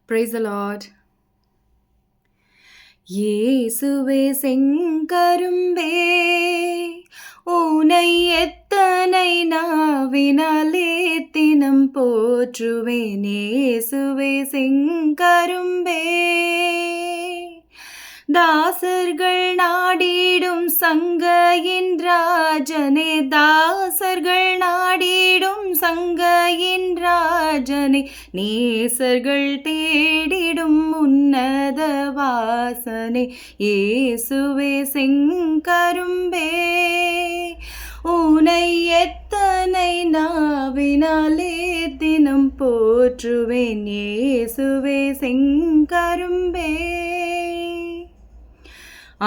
Praise the Lord. இயேசுவே செங்கரும்பே உனை எத்தனை நாவினாலே தினம் போற்றுவேன். இயேசுவே செங்கரும்பே தாசர்கள் நாடிடும் சங்கையின் ராஜனே, தாசர்கள் நாடிடும் சங்கையின் ராஜனே, நேசர்கள் தேடிடும் உன்னத வாசனே, இயேசுவே செங்கரும்பே உனை எத்தனை நாவினாலே தினம் போற்றுவேன். இயேசுவே செங்கரும்பே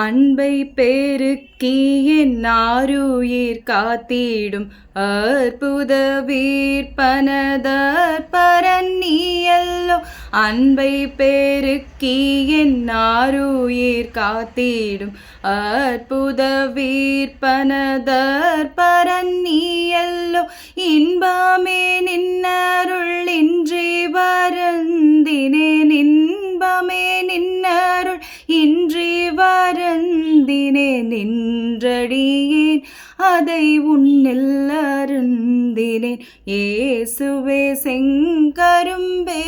அன்பை பெருக்கி என் ஆருயிர் காத்திடும் அற்புத வீர்ப்பனதற்பரன் நீயல்லோ. அன்பை பெருக்கி என் ஆருயிர் காத்திடும் அற்புத வீர்ப்பனதற்பரன் நீயல்லோ. இன்பமே நின்னருள் இன்றி வருந்தினேன், இன்பமே நின்னருள் இன்றி வருந்தினேன். நின்றடியேன் அதை உன்னில் அருந்தினேன். இயேசுவே செங்கரும்பே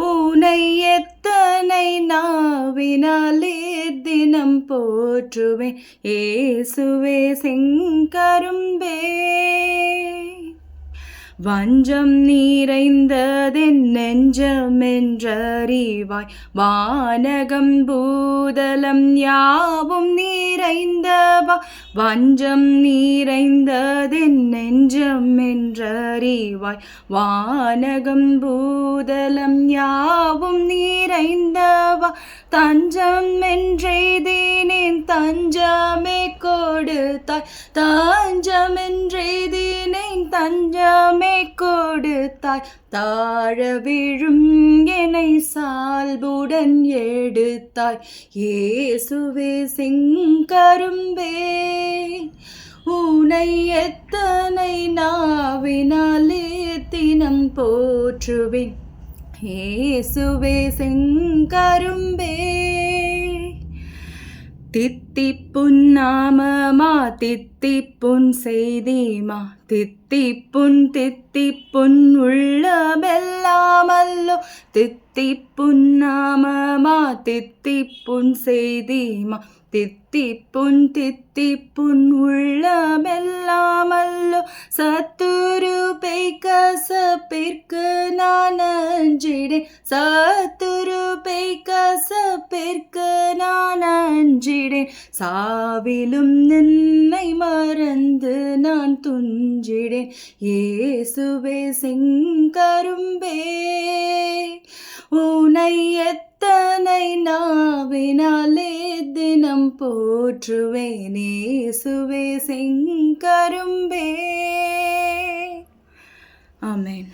உனை எத்தனை நாவினாலே தினம் போற்றுவேன். இயேசுவே செங்கரும்பே வஞ்சம் நிறைந்ததென் நெஞ்சமென்றறிவாய், வானகம் பூதலம் யாவும் நிறைந்தவா. வஞ்சம் நிறைந்ததென் நெஞ்சமென்றறிவாய், வானகம் பூதலம் யாவும் நிறைந்தவா. தஞ்சம் என்றெய்தினேன் தஞ்சமே கொடுத்தாய், தஞ்சம் என்றெய்தினேன் தஞ்சமே கொடுத்தாய். தாழ விழும் என்னை சால்புடன் எடுத்தாய். இயேசுவே செங்கரும்பே உனை எத்தனை நாவினாலே தினம் போற்றுவேன். இயேசுவே செங்கரும்பே தித்திப்புன் நாமமா தித்திப்புன் செய்திமா, தித்திப்புன் உள்ளமெல்லாமல்லோ. தித்திப்புன் நாமமா தித்திப்புன் செய்திமா, தித்திப்புன் உள்ளமெல்லாமல்லோ. சத்துருபை கசப்பிற்கு நான் அஞ்சிடேன், சத்துருபை கசப்பிற்கு நான் அஞ்சிடேன். சாவிலும் நின்னை மறந்து நான் துஞ்சிடேன். இயேசுவே செங்கரும்பே உனை எத்தனை நாவினாலே தினம் போற்றுவேன். இயேசுவே செங்கரும்பே. ஆமென்.